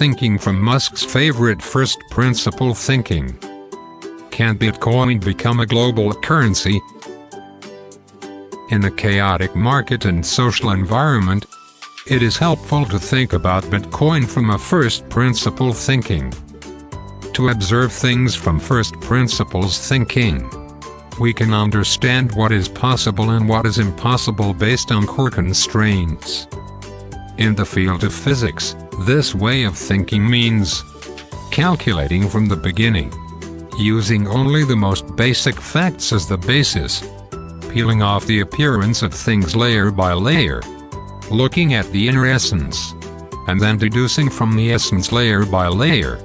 thinking from Musk's favorite first principle thinking. Can Bitcoin become a global currency? In a chaotic market and social environment, it is helpful to think about Bitcoin from a first principle thinking. To observe things from first principles thinking, we can understand what is possible and what is impossible based on core constraints. In the field of physics, this way of thinking means calculating from the beginning, using only the most basic facts as the basis, peeling off the appearance of things layer by layer, looking at the inner essence, and then deducing from the essence layer by layer,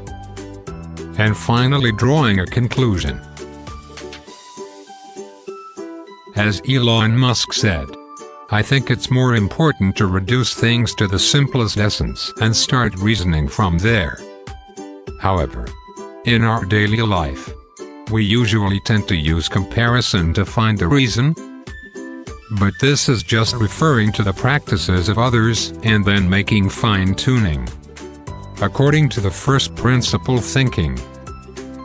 and finally drawing a conclusion. As Elon Musk said, I think it's more important to reduce things to the simplest essence and start reasoning from there. However, in our daily life, we usually tend to use comparison to find the reason. But this is just referring to the practices of others and then making fine-tuning. According to the first principle thinking,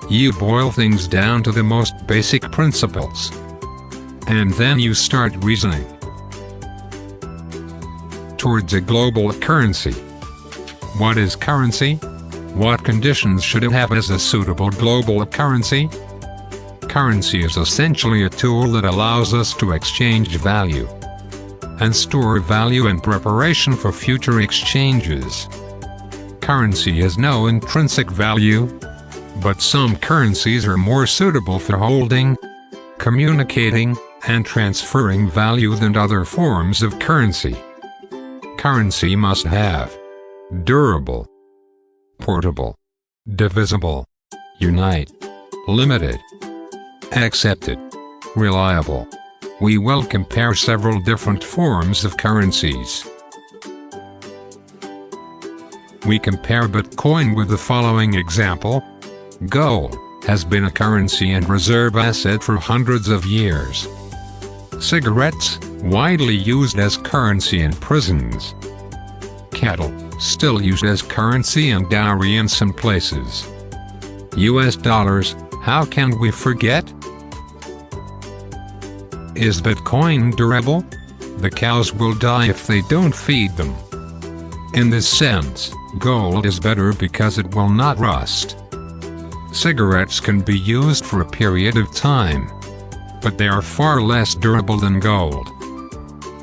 you boil things down to the most basic principles, and then you start reasoning towards a global currency. What is currency? What conditions should it have as a suitable global currency? Currency is essentially a tool that allows us to exchange value and store value in preparation for future exchanges. Currency has no intrinsic value, but some currencies are more suitable for holding, communicating, and transferring value than other forms of currency. Currency must have durable, portable, divisible, unite, limited, accepted, reliable. We will compare several different forms of currencies. We compare Bitcoin with the following example. Gold has been a currency and reserve asset for hundreds of years. Cigarettes, widely used as currency in prisons. Cattle, still used as currency and dowry in some places. US dollars, how can we forget? Is Bitcoin durable? The cows will die if they don't feed them. In this sense, gold is better because it will not rust. Cigarettes can be used for a period of time, but they are far less durable than gold.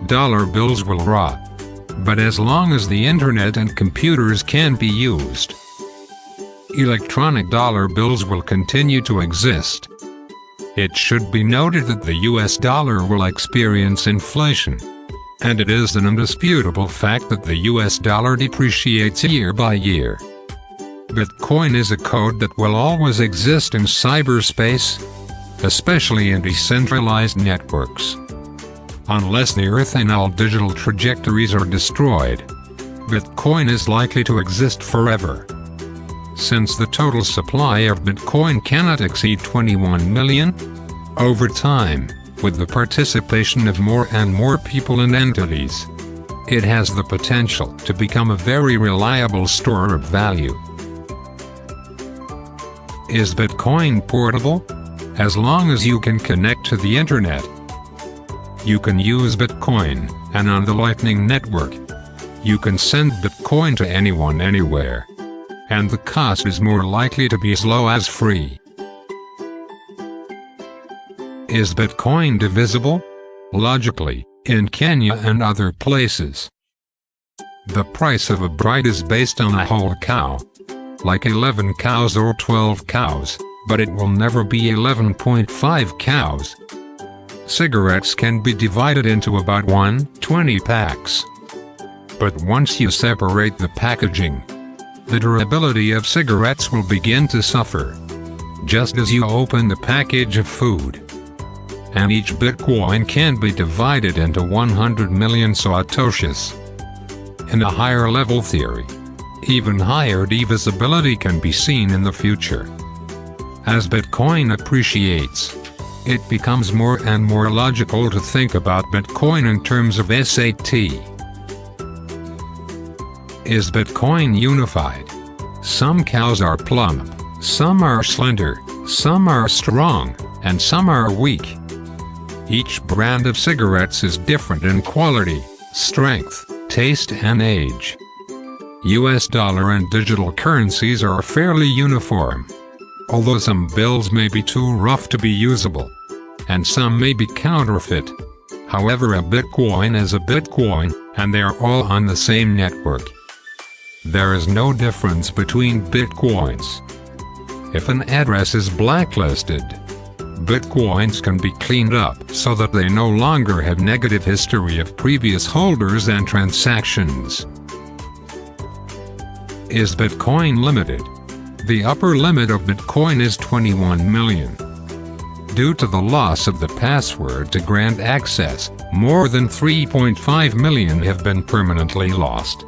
Dollar bills will rot, but as long as the internet and computers can be used, electronic dollar bills will continue to exist. It should be noted that the US dollar will experience inflation, and it is an indisputable fact that the US dollar depreciates year by year. Bitcoin is a code that will always exist in cyberspace, especially in decentralized networks. Unless the Earth and all digital trajectories are destroyed, Bitcoin is likely to exist forever. Since the total supply of Bitcoin cannot exceed 21 million, over time, with the participation of more and more people and entities, it has the potential to become a very reliable store of value. Is Bitcoin portable? As long as you can connect to the internet, you can use Bitcoin, and on the Lightning Network, you can send Bitcoin to anyone anywhere, and the cost is more likely to be as low as free. Is Bitcoin divisible? Logically, in Kenya and other places, the price of a bride is based on a whole cow, like 11 cows or 12 cows, but it will never be 11.5 cows. Cigarettes can be divided into about 120 packs. But once you separate the packaging, the durability of cigarettes will begin to suffer, just as you open the package of food. And each Bitcoin can be divided into 100 million Satoshis. In a higher level theory, even higher divisibility can be seen in the future. As Bitcoin appreciates, it becomes more and more logical to think about Bitcoin in terms of SAT. Is Bitcoin unified? Some cows are plump, some are slender, some are strong, and some are weak. Each brand of cigarettes is different in quality, strength, taste and age. US dollar and digital currencies are fairly uniform, although some bills may be too rough to be usable, and some may be counterfeit. However, a Bitcoin is a Bitcoin, and they are all on the same network. There is no difference between Bitcoins. If an address is blacklisted, Bitcoins can be cleaned up so that they no longer have negative history of previous holders and transactions. Is Bitcoin limited? The upper limit of Bitcoin is 21 million. Due to the loss of the password to grant access, more than 3.5 million have been permanently lost.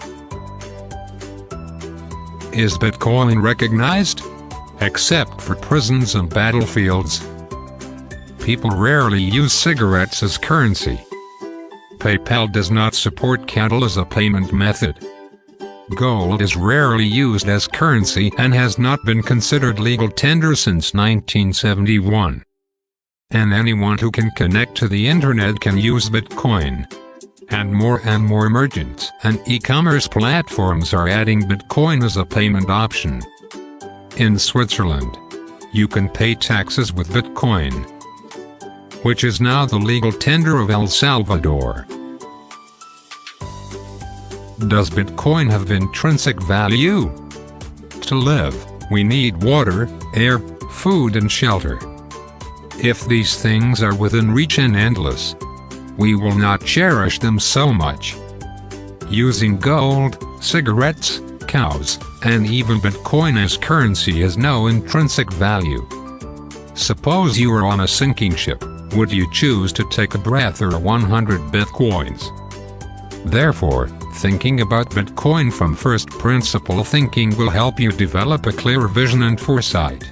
Is Bitcoin recognized? Except for prisons and battlefields. People rarely use cigarettes as currency. PayPal does not support cattle as a payment method. Gold is rarely used as currency and has not been considered legal tender since 1971. And anyone who can connect to the internet can use Bitcoin. And more merchants and e-commerce platforms are adding Bitcoin as a payment option. In Switzerland, you can pay taxes with Bitcoin, which is now the legal tender of El Salvador. Does Bitcoin have intrinsic value? To live, we need water, air, food and shelter. If these things are within reach and endless, we will not cherish them so much. Using gold, cigarettes, cows, and even Bitcoin as currency has no intrinsic value. Suppose you are on a sinking ship, would you choose to take a breath or 100 Bitcoins? Therefore, thinking about Bitcoin from first principle thinking will help you develop a clear vision and foresight.